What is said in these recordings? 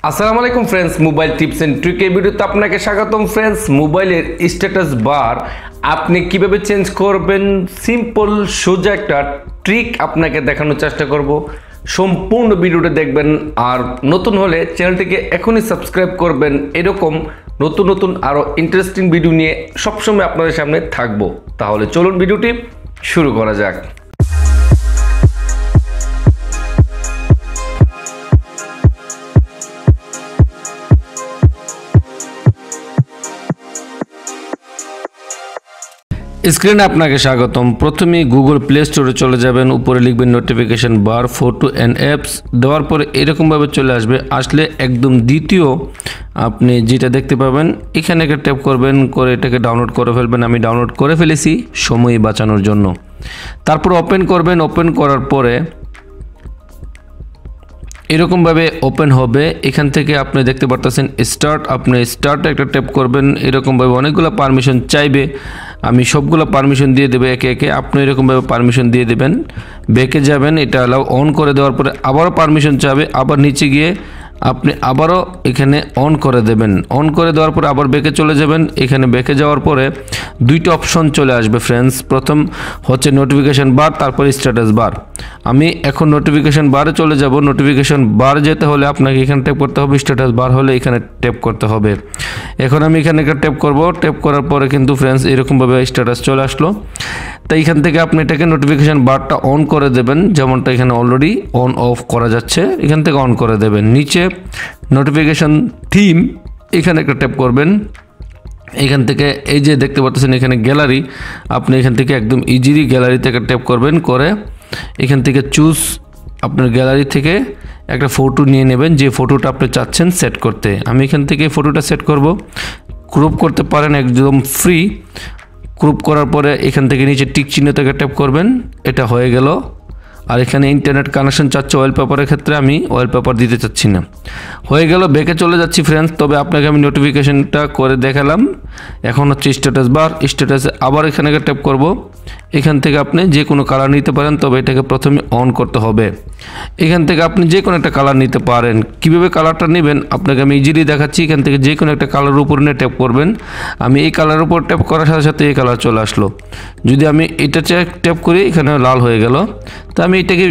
আসসালামু আলাইকুম friends, mobile tips and trick এই ভিডিওতে আপনাকে স্বাগতম ফ্রেন্ডস। মোবাইলের স্ট্যাটাস বার আপনি কিভাবে চেঞ্জ করবেন, সিম্পল সোজা একটা ট্রিক আপনাকে দেখানোর চেষ্টা করব। সম্পূর্ণ ভিডিওটা দেখবেন, আর নতুন হলে চ্যানেলটিকে এখনই সাবস্ক্রাইব করবেন। এরকম নতুন নতুন আরও ইন্টারেস্টিং ভিডিও নিয়ে সবসময় আপনাদের সামনে থাকবো। তাহলে চলুন ভিডিওটি শুরু করা যাক। স্ক্রিনে আপনাকে স্বাগতম। প্রথমে গুগল প্লে স্টোরে চলে যাবেন, উপরে লিখবেন notification bar photo and apps, দেওয়ার পরে এরকমভাবে চলে আসলে একদম দ্বিতীয় আপনি যেটা দেখতে পাবেন এখানে একটা ট্যাপ করবেন, করে এটাকে ডাউনলোড করে ফেলবেন। আমি ডাউনলোড করে ফেলেছি সময় বাঁচানোর জন্য। তারপর ওপেন করবেন, ওপেন করার পরে এরকমভাবে ওপেন হবে। এখান থেকে আপনি দেখতে পারতেছেন স্টার্ট, আপনি স্টার্টে একটা ট্যাপ করবেন। এরকমভাবে অনেকগুলো পারমিশন চাইবে, আমি সবগুলো পারমিশন দিয়ে দেবো একে একে। আপনি এরকমভাবে পারমিশন দিয়ে দেবেন, ব্যাকে যাবেন, এটা অ্যালাউ অন করে দেওয়ার পরে আবারও পারমিশন চাবে, আবার নিচে গিয়ে আপনি আবারও এখানে অন করে দেবেন। অন করে দেওয়ার পরে আবার ব্যাকে চলে যাবেন। এখানে ব্যাকে যাওয়ার পরে দুইটা অপশন চলে আসবে ফ্রেন্ডস। প্রথম হচ্ছে নোটিফিকেশন বার, তারপর স্ট্যাটাস বার। আমি এখন নোটিফিকেশন বারে চলে যাব। নোটিফিকেশন বার যেতে হলে আপনাকে এখানে ট্যাপ করতে হবে, স্ট্যাটাস বার হলে এখানে ট্যাপ করতে হবে। এখন আমি এখানে একটা ট্যাপ করব। ট্যাপ করার পরে কিন্তু ফ্রেন্ডস এরকমভাবে স্ট্যাটাস চলে আসলো। তাই এখান থেকে আপনি এটাকে নোটিফিকেশন বারটা অন করে দেবেন, যেমনটা এখানে অলরেডি অন অফ করা যাচ্ছে। এখান থেকে অন করে দেবেন। নিচে নোটিফিকেশন থিম, এখানে একটা ট্যাপ করবেন। এখান থেকে এই যে দেখতে পাচ্ছেন এখানে গ্যালারি, আপনি এখান থেকে একদম ইজিলি গ্যালারি থেকে ট্যাপ করবেন, করে এখান থেকে চুজ আপনার গ্যালারি থেকে একটা ফটো নিয়ে নেবেন, যে ফটোটা আপনি চাচ্ছেন সেট করতে। আমি এখান থেকে ফটোটা সেট করব। ক্রপ করতে পারেন একদম ফ্রি। ক্রপ করার পরে এখান থেকে নিচে টিক চিহ্ন থেকে ট্যাপ করবেন, এটা হয়ে গেল। আর এখানে ইন্টারনেট কানেকশন চাচ্ছে ওয়ালপেপারের ক্ষেত্রে, আমি ওয়ালপেপার দিতে চাচ্ছি না। হয়ে গেল, ব্যাকে চলে যাচ্ছি ফ্রেন্ডস। তবে আপনাকে আমি নোটিফিকেশনটা করে দেখালাম। এখন হচ্ছে স্ট্যাটাস বার, স্ট্যাটাসে আবার এখানে ট্যাপ করব। এখান থেকে আপনি যে কোনো কালার নিতে পারেন, তবে এটাকে প্রথমে অন করতে হবে। এখান থেকে আপনি যে কোনো একটা কালার নিতে পারেন। কিভাবে কালারটা নেবেন আপনাকে আমি ইজিলি দেখাচ্ছি। এখান থেকে যে কোনো একটা কালারের উপর নিয়ে ট্যাপ করবেন। আমি এই কালারের উপর ট্যাপ করার সাথে সাথে এই কালার চলে আসলো। যদি আমি এটা ট্যাপ করি, এখানে লাল হয়ে গেল। তো আমি এটাকে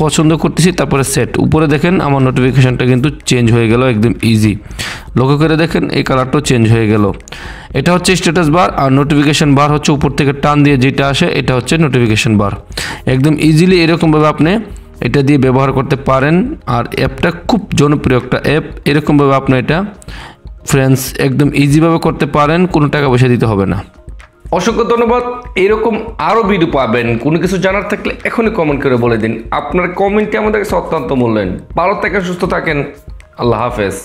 পছন্দ করতেছি, তারপরে সেট। উপরে দেখেন আমার নোটিফিকেশানটা কিন্তু চেঞ্জ হয়ে গেল, একদম ইজি। লক্ষ্য করে দেখেন এই কালারটাও চেঞ্জ হয়ে গেল। এটা হচ্ছে স্ট্যাটাস বার, আর নোটিফিকেশান বার হচ্ছে উপর থেকে টান দিয়ে যেটা আসে, এটা হচ্ছে নোটিফিকেশান বার। একদম ইজিলি এরকমভাবে আপনি এটা দিয়ে ব্যবহার করতে পারেন। আর অ্যাপটা খুব জনপ্রিয় একটা অ্যাপ। এরকমভাবে আপনি এটা ফ্রেন্ডস একদম ইজিভাবে করতে পারেন, কোনো টাকা পয়সা দিতে হবে না। অসংখ্য ধন্যবাদ। এরকম আরও ভিডিও পাবেন। কোনো কিছু জানার থাকলে এখনই কমেন্ট করে বলে দিন। আপনার কমেন্টটি আমাদের কাছে অত্যন্ত মূল্যায়ন। ভালো থাকেন, সুস্থ থাকেন। আল্লাহ হাফেজ।